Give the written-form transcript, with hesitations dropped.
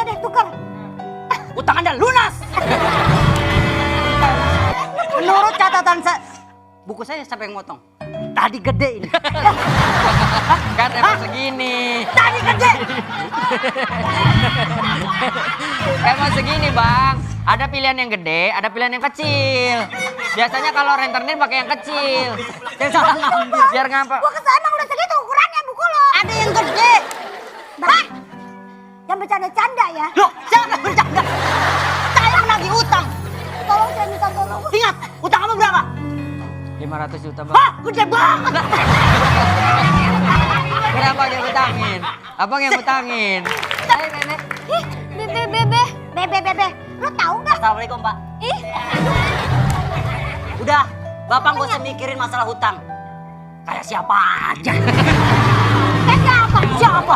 deh, tukar. Utang Anda lunas. Menurut catatan saya, buku saya siapa yang motong? Tadi gede ini. Kan emang segini. Tadi gede. Emang segini bang. Ada pilihan yang gede, ada pilihan yang kecil. Biasanya kalau rentenir pakai yang kecil. Saya salah ngambil. Biar ngapa? Gua kesana emang udah segitu ukurannya buku lo. Ada yang gede. Hah? Yang bercanda-canda ya? Loh, jangan bercanda. Saya menagih utang. Tolong saya minta tolong. Ingat, utang kamu berapa? 500 juta bang. Hah, gede banget. Kenapa yang utangin? Abang yang utangin. Nenek. Ih, bebe. Bebe. Lo tahu nggak? Assalamualaikum, Pak. Ih, Udah, Bapak nggak usah mikirin masalah hutang. Kayak siapa aja. siapa?